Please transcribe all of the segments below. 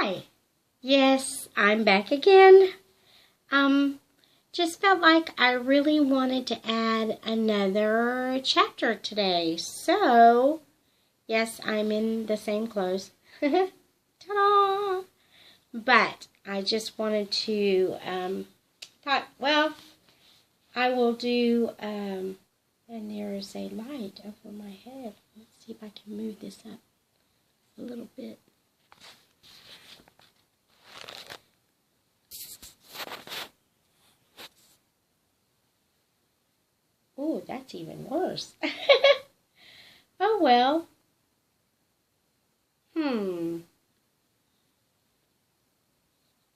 Hi. Yes, I'm back again. Just felt like I really wanted to add another chapter today. So, yes, I'm in the same clothes. Ta-da! But I just wanted to, thought, well, I will do, and there is a light over my head. Let's see if I can move this up a little bit. Oh, that's even worse. Oh, well.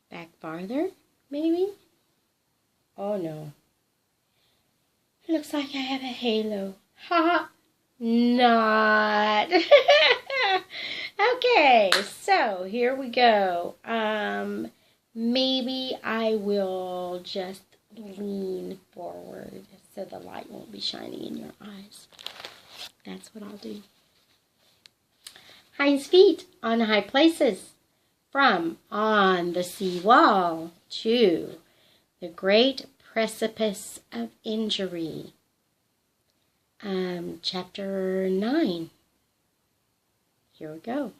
Back farther, maybe? Oh, no. It looks like I have a halo. Ha! Not. Okay, so here we go. Maybe I will just lean forward so the light won't be shining in your eyes. That's what I'll do. Hinds' feet on high places, from on the sea wall to the great precipice of injury. Chapter 9. Here we go.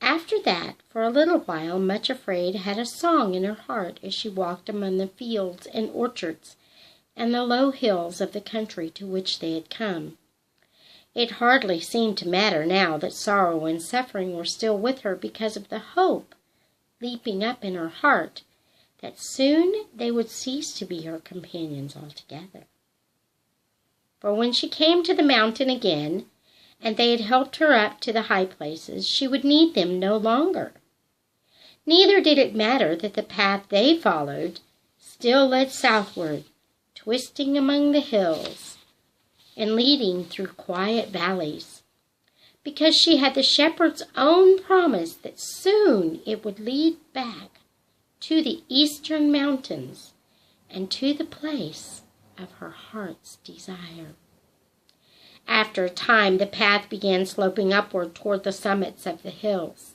After that, for a little while, Much Afraid had a song in her heart as she walked among the fields and orchards and the low hills of the country to which they had come. It hardly seemed to matter now that sorrow and suffering were still with her, because of the hope leaping up in her heart that soon they would cease to be her companions altogether. For when she came to the mountain again, and they had helped her up to the high places, she would need them no longer. Neither did it matter that the path they followed still led southward, twisting among the hills and leading through quiet valleys, because she had the shepherd's own promise that soon it would lead back to the eastern mountains and to the place of her heart's desire. After a time, the path began sloping upward toward the summits of the hills.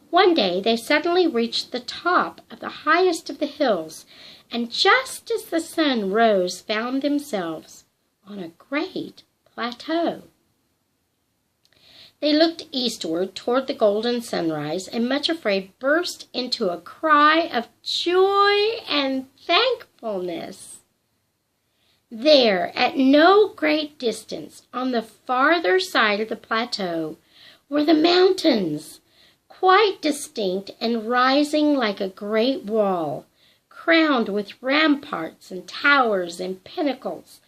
One day, they suddenly reached the top of the highest of the hills, and just as the sun rose, found themselves on a great plateau. They looked eastward toward the golden sunrise, and Much Afraid burst into a cry of joy and thankfulness. There, at no great distance, on the farther side of the plateau, were the mountains, quite distinct and rising like a great wall, crowned with ramparts and towers and pinnacles,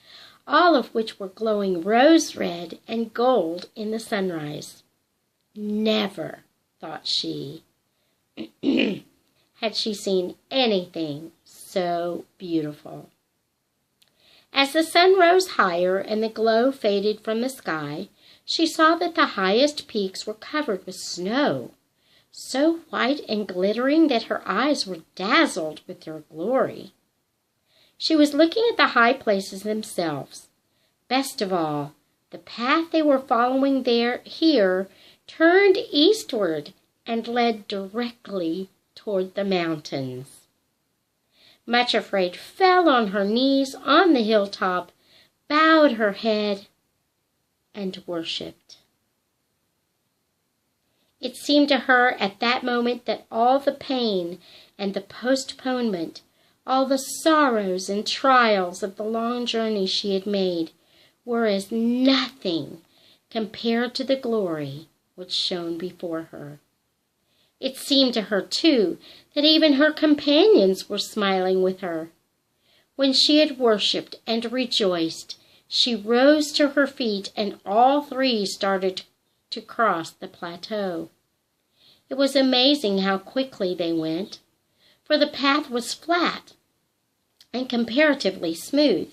all of which were glowing rose-red and gold in the sunrise. Never, thought she, had she seen anything so beautiful. As the sun rose higher and the glow faded from the sky, she saw that the highest peaks were covered with snow, so white and glittering that her eyes were dazzled with their glory. She was looking at the high places themselves. Best of all, the path they were following here turned eastward and led directly toward the mountains. Much Afraid fell on her knees on the hilltop, bowed her head, and worshipped. It seemed to her at that moment that all the pain and the postponement, all the sorrows and trials of the long journey she had made, were as nothing compared to the glory which shone before her. It seemed to her, too, that even her companions were smiling with her. When she had worshipped and rejoiced, she rose to her feet, and all three started to cross the plateau. It was amazing how quickly they went, for the path was flat and comparatively smooth,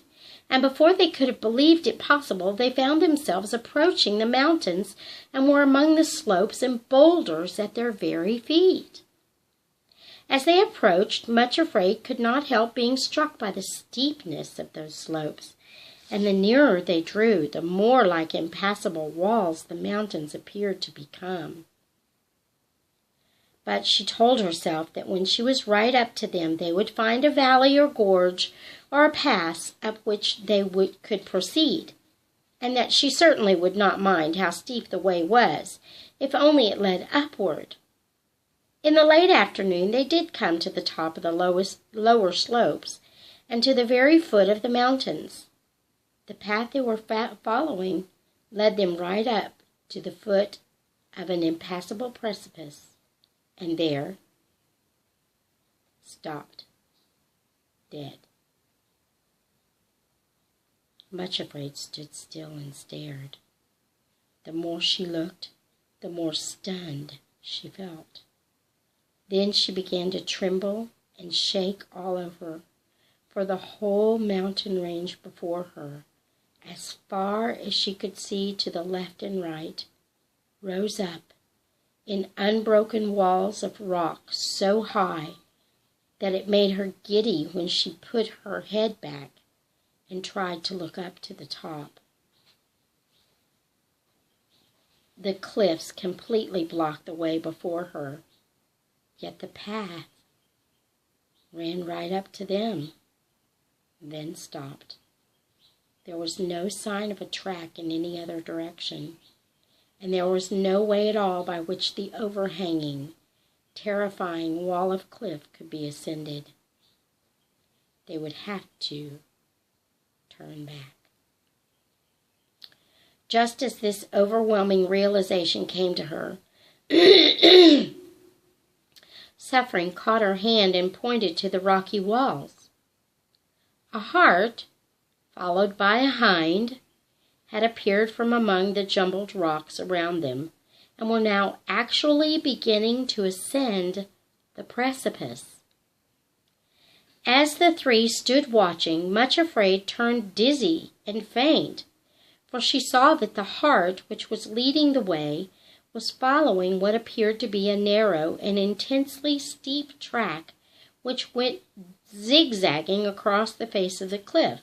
and before they could have believed it possible, they found themselves approaching the mountains and were among the slopes and boulders at their very feet. As they approached, Much Afraid could not help being struck by the steepness of those slopes, and the nearer they drew, the more like impassable walls the mountains appeared to become. But she told herself that when she was right up to them, they would find a valley or gorge or a pass up which they could proceed, and that she certainly would not mind how steep the way was, if only it led upward. In the late afternoon they did come to the top of the lower slopes, and to the very foot of the mountains. The path they were following led them right up to the foot of an impassable precipice, and there stopped, dead. Much Afraid stood still and stared. The more she looked, the more stunned she felt. Then she began to tremble and shake all over, for the whole mountain range before her, as far as she could see to the left and right, rose up in unbroken walls of rock so high that it made her giddy when she put her head back and tried to look up to the top. The cliffs completely blocked the way before her, yet the path ran right up to them, then stopped. There was no sign of a track in any other direction, and there was no way at all by which the overhanging, terrifying wall of cliff could be ascended. They would have to turn back. Just as this overwhelming realization came to her, Suffering caught her hand and pointed to the rocky walls. A hart, followed by a hind, had appeared from among the jumbled rocks around them, and were now actually beginning to ascend the precipice. As the three stood watching, Much Afraid turned dizzy and faint, for she saw that the hart, which was leading the way, was following what appeared to be a narrow and intensely steep track which went zigzagging across the face of the cliff.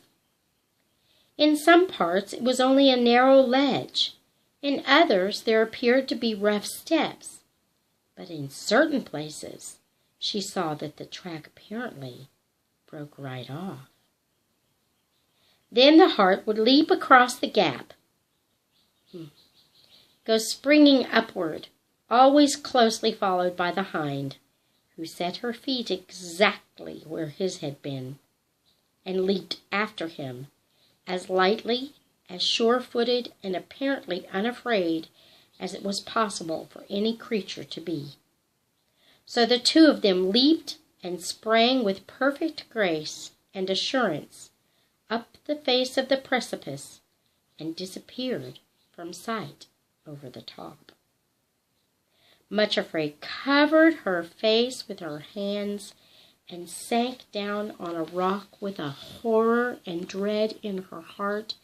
In some parts it was only a narrow ledge, in others there appeared to be rough steps, but in certain places she saw that the track apparently broke right off. Then the hart would leap across the gap, go springing upward, always closely followed by the hind, who set her feet exactly where his had been, and leaped after him, as lightly, as sure-footed, and apparently unafraid as it was possible for any creature to be. So the two of them leaped and sprang with perfect grace and assurance up the face of the precipice and disappeared from sight over the top. Much Afraid covered her face with her hands and sank down on a rock with a horror and dread in her heart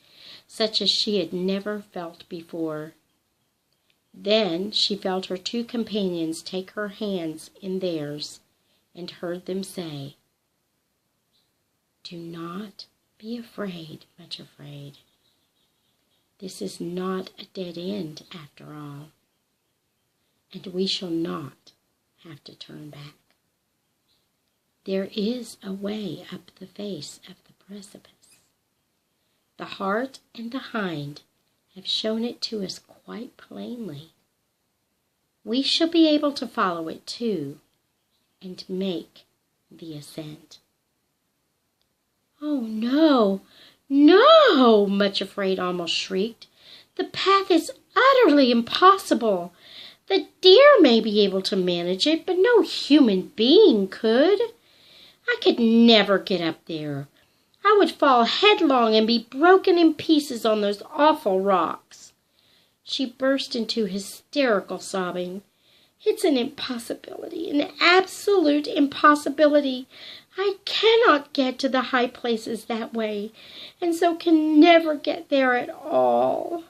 such as she had never felt before. Then she felt her two companions take her hands in theirs and heard them say, "Do not be afraid, Much Afraid. This is not a dead end after all, and we shall not have to turn back. There is a way up the face of the precipice. The hart and the hind have shown it to us quite plainly. We shall be able to follow it too, and make the ascent." "Oh, no, no!" Much Afraid almost shrieked. "The path is utterly impossible. The deer may be able to manage it, but no human being could. I could never get up there. I would fall headlong and be broken in pieces on those awful rocks." She burst into hysterical sobbing. "It's an impossibility, an absolute impossibility. I cannot get to the high places that way, and so can never get there at all."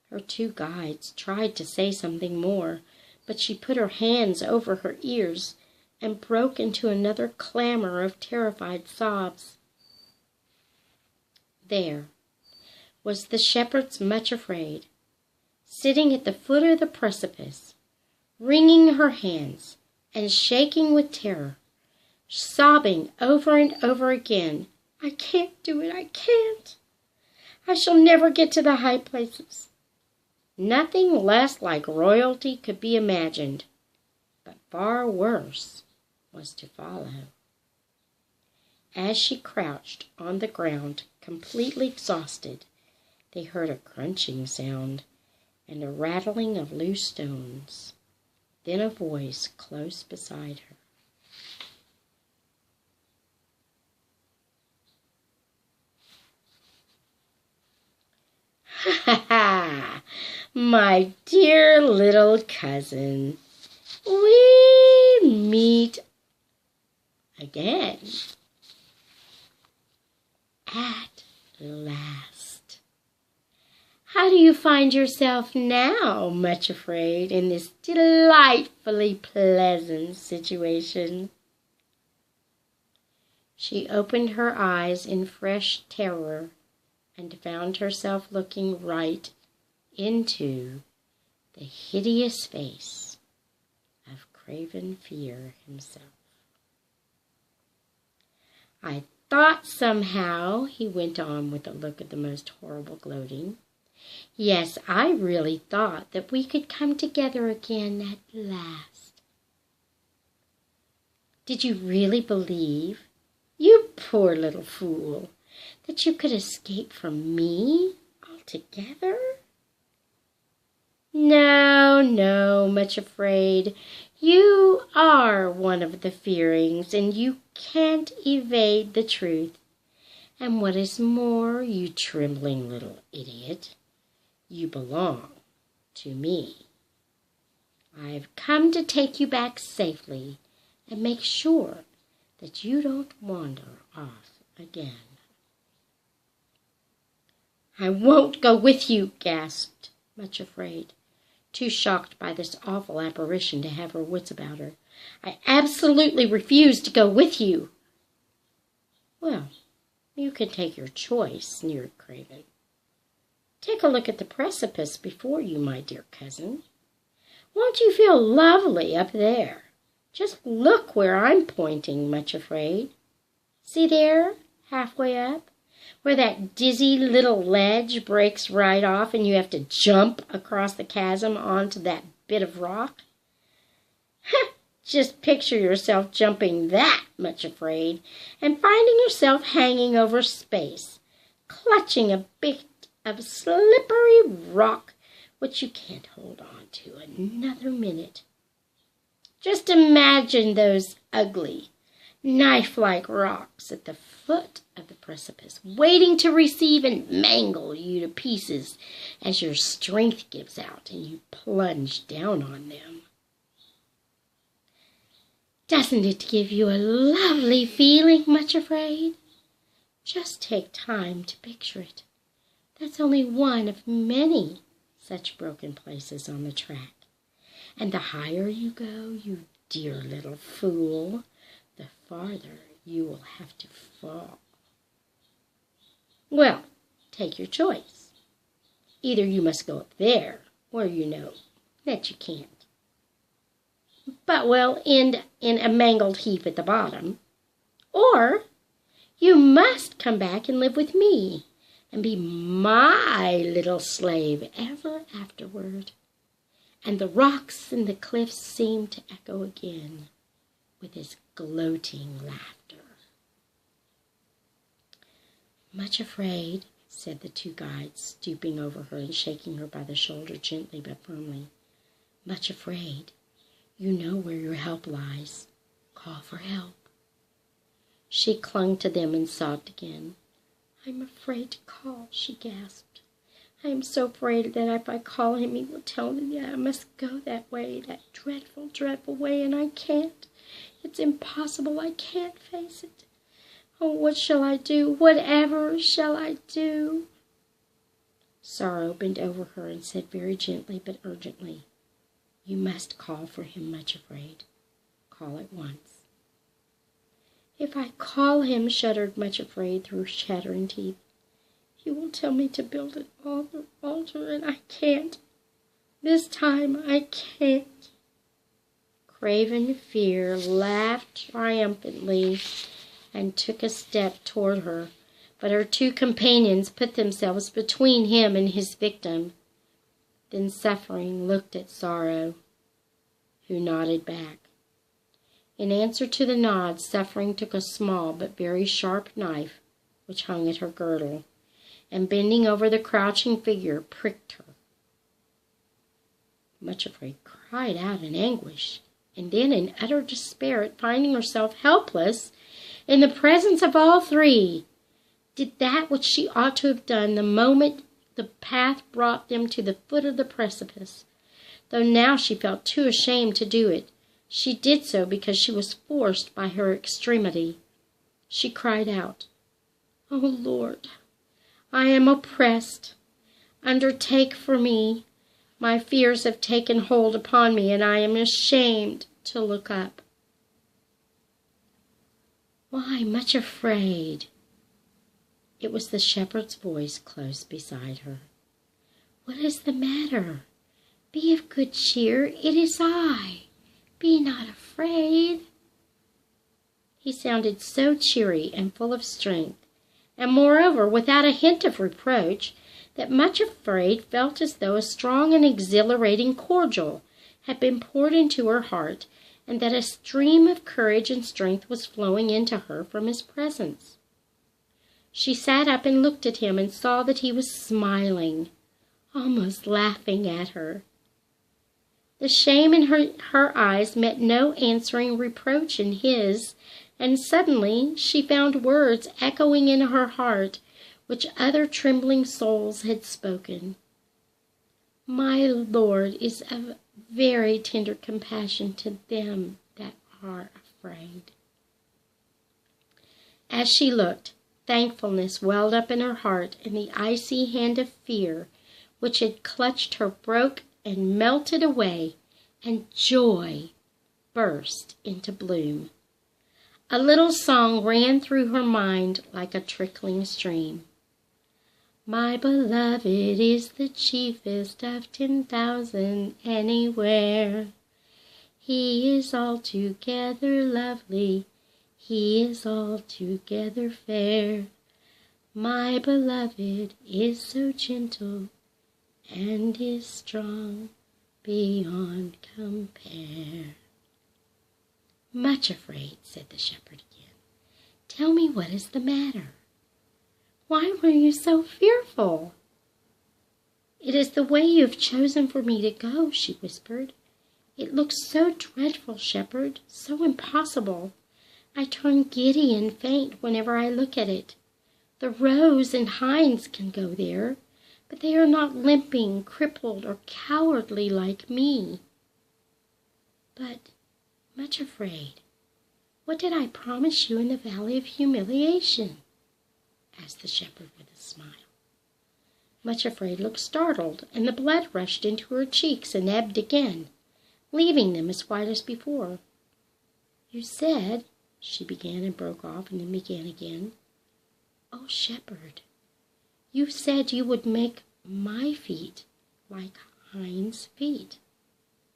Her two guides tried to say something more, but she put her hands over her ears and broke into another clamor of terrified sobs. There was the shepherd's Much Afraid, sitting at the foot of the precipice, wringing her hands and shaking with terror, sobbing over and over again, "I can't do it, I can't. I shall never get to the high places." Nothing less like royalty could be imagined, but far worse was to follow. As she crouched on the ground, completely exhausted, they heard a crunching sound and a rattling of loose stones, then a voice close beside her. "Ha ha! My dear little cousin, we meet again at last. How do you find yourself now, Much Afraid, in this delightfully pleasant situation?" She opened her eyes in fresh terror and found herself looking right into the hideous face of Craven Fear himself. "I thought somehow," he went on with a look of the most horrible gloating, "yes, I really thought that we could come together again at last." "Did you really believe, you poor little fool, that you could escape from me altogether?" No, Much Afraid. You are one of the Fearings, and you can't evade the truth. And what is more, you trembling little idiot, you belong to me. I've come to take you back safely and make sure that you don't wander off again." "I won't go with you," gasped Much Afraid, too shocked by this awful apparition to have her wits about her. "I absolutely refuse to go with you." "Well, you can take your choice," sneered Craven. "Take a look at the precipice before you, my dear cousin. Won't you feel lovely up there? Just look where I'm pointing, Much Afraid. See there, halfway up, where that dizzy little ledge breaks right off and you have to jump across the chasm onto that bit of rock? Just picture yourself jumping that, Much Afraid, and finding yourself hanging over space, clutching a bit of slippery rock which you can't hold on to another minute. Just imagine those ugly, knife-like rocks at the foot of the precipice, waiting to receive and mangle you to pieces as your strength gives out and you plunge down on them. Doesn't it give you a lovely feeling, Much Afraid? Just take time to picture it. That's only one of many such broken places on the track. And the higher you go, you dear little fool, the farther you will have to fall. Well, take your choice. Either you must go up there, or you know that you can't, but will end in a mangled heap at the bottom. Or you must come back and live with me and be my little slave ever afterward. And the rocks and the cliffs seemed to echo again with his gloating laughter. Much Afraid, said the two guides, stooping over her and shaking her by the shoulder gently but firmly. Much Afraid, you know where your help lies. Call for help. She clung to them and sobbed again. I'm afraid to call, she gasped. I am so afraid that if I call him, he will tell me that I must go that way, that dreadful, dreadful way, and I can't. It's impossible. I can't face it. Oh, what shall I do? Whatever shall I do? Sorrow bent over her and said very gently but urgently, You must call for him, Much Afraid. Call at once. If I call him, shuddered Much Afraid through chattering teeth, he will tell me to build an altar, and I can't. This time I can't. Craven Fear laughed triumphantly and took a step toward her, but her two companions put themselves between him and his victim. Then Suffering looked at Sorrow, who nodded back. In answer to the nod, Suffering took a small but very sharp knife which hung at her girdle, and bending over the crouching figure, pricked her. Much Afraid cried out in anguish, and then in utter despair at finding herself helpless in the presence of all three, did that which she ought to have done the moment the path brought them to the foot of the precipice. Though now she felt too ashamed to do it, she did so because she was forced by her extremity. She cried out, "O Lord, I am oppressed. Undertake for me. My fears have taken hold upon me, and I am ashamed to look up." "Why, Much Afraid?" It was the shepherd's voice close beside her. "What is the matter? Be of good cheer. It is I. Be not afraid." He sounded so cheery and full of strength, and moreover without a hint of reproach, that Much Afraid felt as though a strong and exhilarating cordial had been poured into her heart, and that a stream of courage and strength was flowing into her from his presence. She sat up and looked at him and saw that he was smiling, almost laughing at her. The shame in her eyes met no answering reproach in his, and suddenly she found words echoing in her heart which other trembling souls had spoken. "My Lord is of very tender compassion to them that are afraid." As she looked, thankfulness welled up in her heart, and the icy hand of fear which had clutched her broke and melted away, and joy burst into bloom. A little song ran through her mind like a trickling stream. "My beloved is the chiefest of 10,000 anywhere. He is altogether lovely, he is altogether fair. My beloved is so gentle, and is strong beyond compare." "Much Afraid," said the shepherd again, "tell me what is the matter. Why were you so fearful?" "It is the way you have chosen for me to go," she whispered. "It looks so dreadful, shepherd, so impossible. I turn giddy and faint whenever I look at it. The Rose and Hinds can go there, but they are not limping, crippled, or cowardly like me." "But, Much Afraid, what did I promise you in the Valley of Humiliation?" asked the shepherd with a smile. Much Afraid looked startled, and the blood rushed into her cheeks and ebbed again, leaving them as white as before. "You said," she began and broke off and then began again. "Oh, shepherd, you said you would make my feet like Hinds' feet,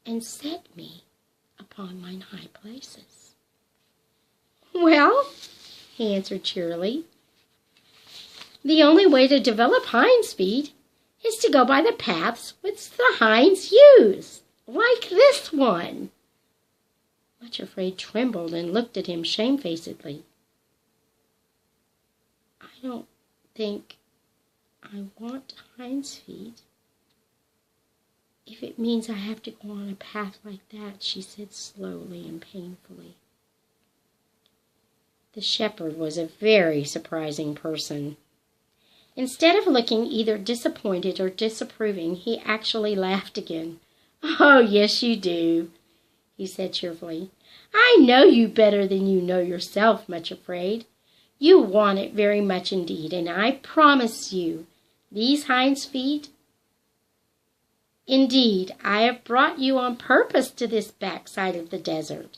and set me upon mine high places." "Well," he answered cheerily, "the only way to develop Hinds' feet is to go by the paths which the Hinds use, like this one." Much Afraid trembled and looked at him shamefacedly. "I don't think I want Hinds' feet, if it means I have to go on a path like that," she said slowly and painfully. The shepherd was a very surprising person. Instead of looking either disappointed or disapproving, he actually laughed again. "Oh, yes, you do," he said cheerfully. "I know you better than you know yourself, Much Afraid. You want it very much indeed, and I promise you, these Hinds' feet, indeed, I have brought you on purpose to this backside of the desert,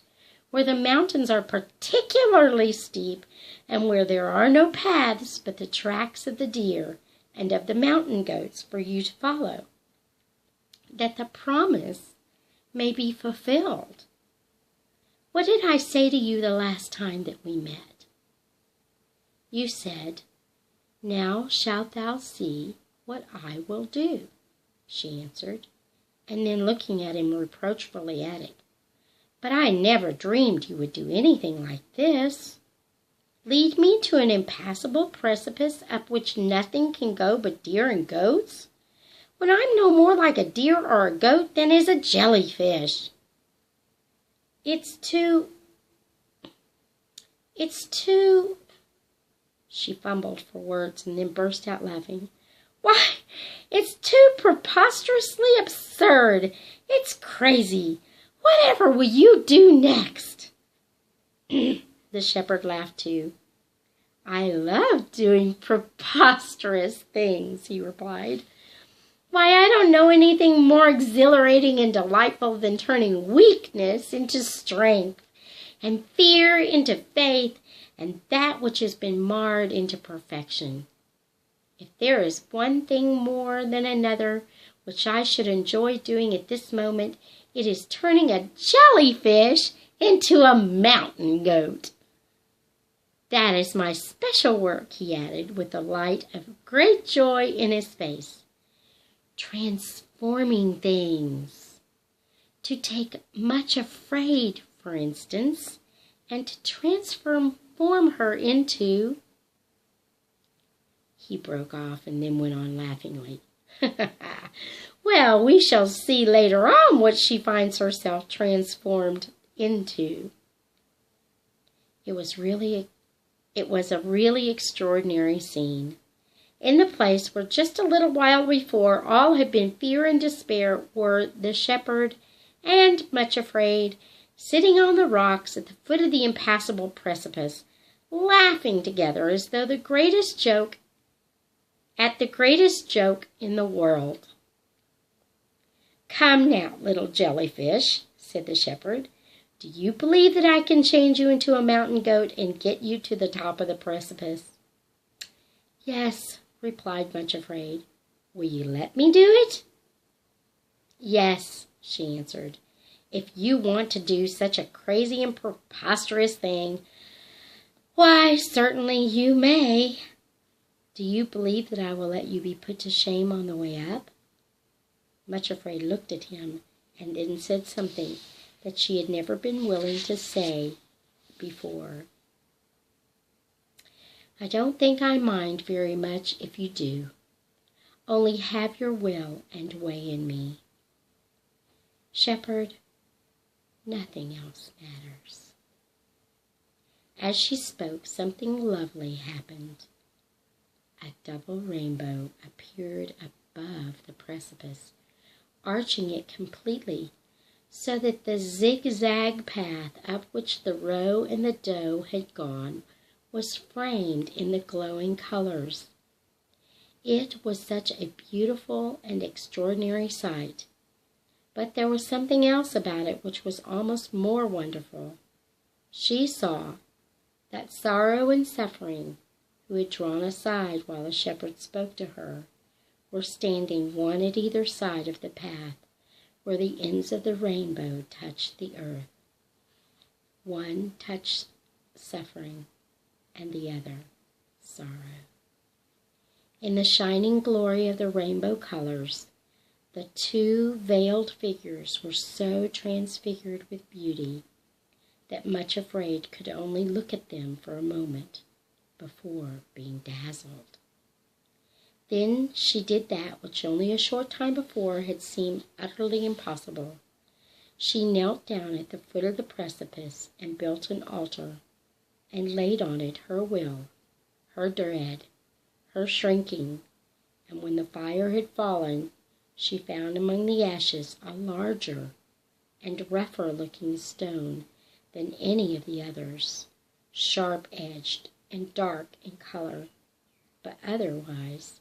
where the mountains are particularly steep, and where there are no paths but the tracks of the deer and of the mountain goats for you to follow, that the promise may be fulfilled." What did I say to you the last time that we met? You said, 'Now shalt thou see what I will do,'" she answered, and then looking at him reproachfully added, "But I never dreamed you would do anything like this. Lead me to an impassable precipice up which nothing can go but deer and goats, when I'm no more like a deer or a goat than is a jellyfish. It's too... She fumbled for words and then burst out laughing. "Why, it's too preposterously absurd. It's crazy. Whatever will you do next?" The shepherd laughed too. "I love doing preposterous things," he replied. "Why, I don't know anything more exhilarating and delightful than turning weakness into strength, and fear into faith, and that which has been marred into perfection. If there is one thing more than another which I should enjoy doing at this moment, it is turning a jellyfish into a mountain goat. That is my special work," he added, with a light of great joy in his face. "Transforming things. To take Much Afraid, for instance, and to transform her into..." He broke off and then went on laughingly. "Well, we shall see later on what she finds herself transformed into." It was a really extraordinary scene. In the place where just a little while before all had been fear and despair were the shepherd and Much Afraid, sitting on the rocks at the foot of the impassable precipice, laughing together as though at the greatest joke in the world. "Come now, little jellyfish," said the shepherd. "Do you believe that I can change you into a mountain goat and get you to the top of the precipice?" "Yes," replied Much Afraid. "Will you let me do it?" "Yes," she answered. "If you want to do such a crazy and preposterous thing, why, certainly you may. Do you believe that I will let you be put to shame on the way up?" Much Afraid looked at him and then said something that she had never been willing to say before. "I don't think I mind very much if you do. Only have your will and way in me. Shepherd, nothing else matters." As she spoke, something lovely happened. A double rainbow appeared above the precipice, arching it completely, so that the zigzag path up which the roe and the doe had gone was framed in the glowing colors. It was such a beautiful and extraordinary sight, but there was something else about it which was almost more wonderful. She saw that Sorrow and Suffering, who had drawn aside while the shepherd spoke to her, were standing one at either side of the path, where the ends of the rainbow touched the earth. One touched Suffering, and the other Sorrow. In the shining glory of the rainbow colors, the two veiled figures were so transfigured with beauty that Much Afraid could only look at them for a moment before being dazzled. Then she did that which only a short time before had seemed utterly impossible. She knelt down at the foot of the precipice and built an altar, and laid on it her will, her dread, her shrinking, and when the fire had fallen, she found among the ashes a larger and rougher-looking stone than any of the others, sharp-edged and dark in color, but otherwise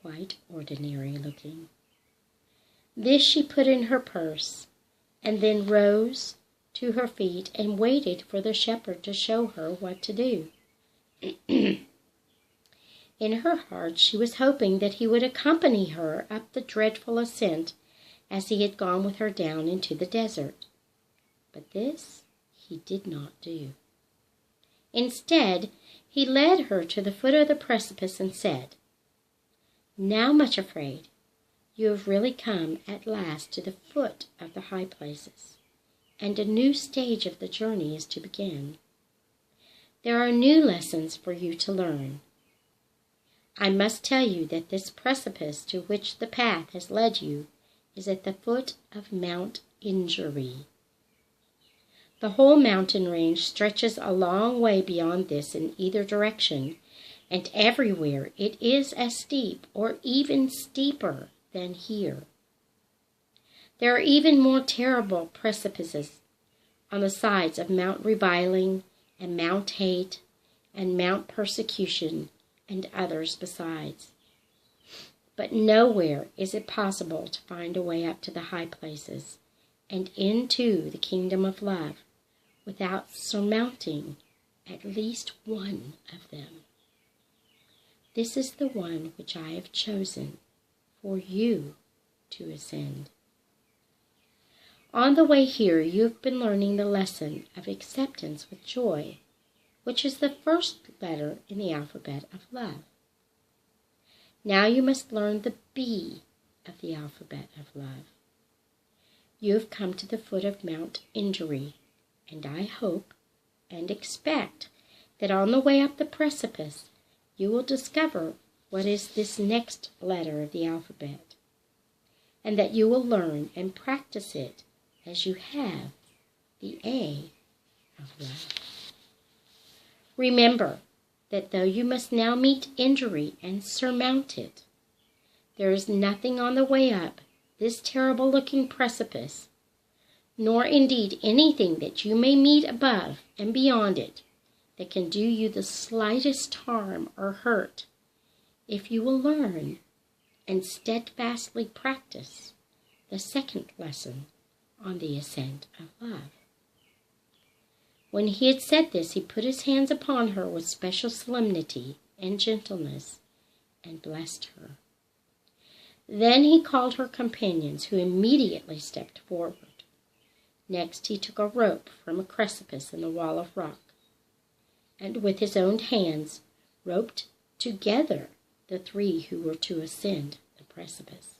quite ordinary-looking. This she put in her purse, and then rose to her feet and waited for the shepherd to show her what to do. In her heart she was hoping that he would accompany her up the dreadful ascent as he had gone with her down into the desert. But this he did not do. Instead, he led her to the foot of the precipice and said, "Now, Much Afraid, you have really come at last to the foot of the high places, and a new stage of the journey is to begin. There are new lessons for you to learn. I must tell you that this precipice to which the path has led you is at the foot of Mount Injury. The whole mountain range stretches a long way beyond this in either direction, and everywhere it is as steep or even steeper than here. There are even more terrible precipices on the sides of Mount Reviling and Mount Hate and Mount Persecution and others besides. But nowhere is it possible to find a way up to the high places and into the kingdom of love without surmounting at least one of them. This is the one which I have chosen for you to ascend. On the way here, you have been learning the lesson of acceptance with joy, which is the first letter in the alphabet of love. Now you must learn the B of the alphabet of love. You have come to the foot of Mount Injury, and I hope and expect that on the way up the precipice you will discover what is this next letter of the alphabet, and that you will learn and practice it as you have the A of love. Remember that though you must now meet injury and surmount it, there is nothing on the way up this terrible-looking precipice, nor indeed anything that you may meet above and beyond it, that can do you the slightest harm or hurt, if you will learn and steadfastly practice the second lesson on the ascent of love. When he had said this, he put his hands upon her with special solemnity and gentleness, and blessed her. Then he called her companions, who immediately stepped forward. Next he took a rope from a precipice in the wall of rock, and with his own hands roped together the three who were to ascend the precipice.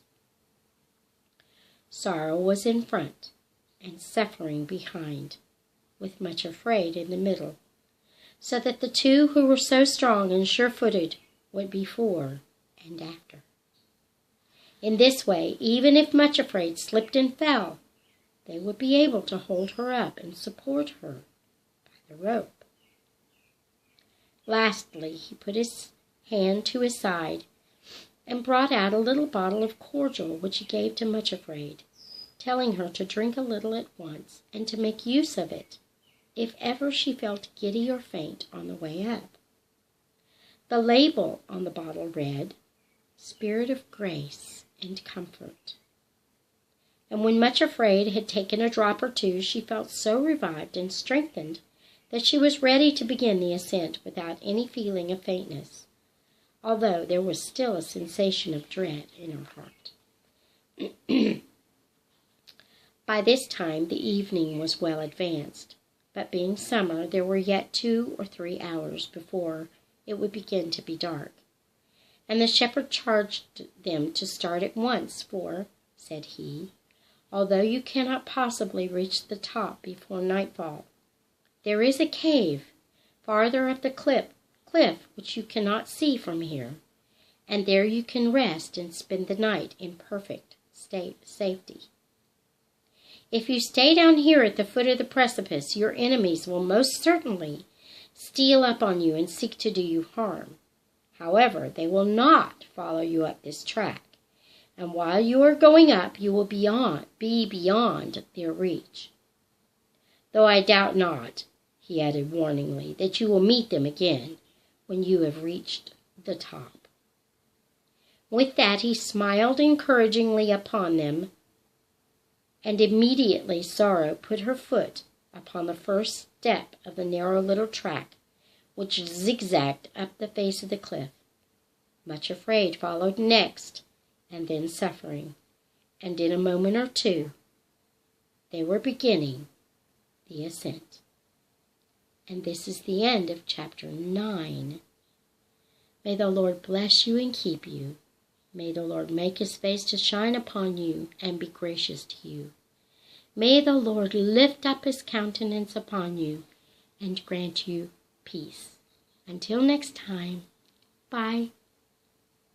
Sorrow was in front, and Suffering behind, with Much Afraid in the middle, so that the two who were so strong and sure-footed went before and after. In this way, even if Much Afraid slipped and fell, they would be able to hold her up and support her by the rope. Lastly, he put his hand to his side and brought out a little bottle of cordial which he gave to Much Afraid, telling her to drink a little at once and to make use of it if ever she felt giddy or faint on the way up. The label on the bottle read, "Spirit of Grace and Comfort." And when Much Afraid had taken a drop or two, she felt so revived and strengthened that she was ready to begin the ascent without any feeling of faintness, although there was still a sensation of dread in her heart. By this time the evening was well advanced, but being summer, there were yet 2 or 3 hours before it would begin to be dark. And the shepherd charged them to start at once, for, said he, although you cannot possibly reach the top before nightfall, there is a cave farther up the cliff which you cannot see from here, and there you can rest and spend the night in perfect safety. If you stay down here at the foot of the precipice, your enemies will most certainly steal up on you and seek to do you harm. However, they will not follow you up this track, and while you are going up, you will be beyond their reach. Though I doubt not, he added warningly, that you will meet them again when you have reached the top. With that he smiled encouragingly upon them, and immediately Sorrow put her foot upon the first step of the narrow little track which zigzagged up the face of the cliff. Much Afraid followed next, and then Suffering, and in a moment or two they were beginning the ascent. And this is the end of chapter 9. May the Lord bless you and keep you. May the Lord make his face to shine upon you and be gracious to you. May the Lord lift up his countenance upon you and grant you peace. Until next time, bye.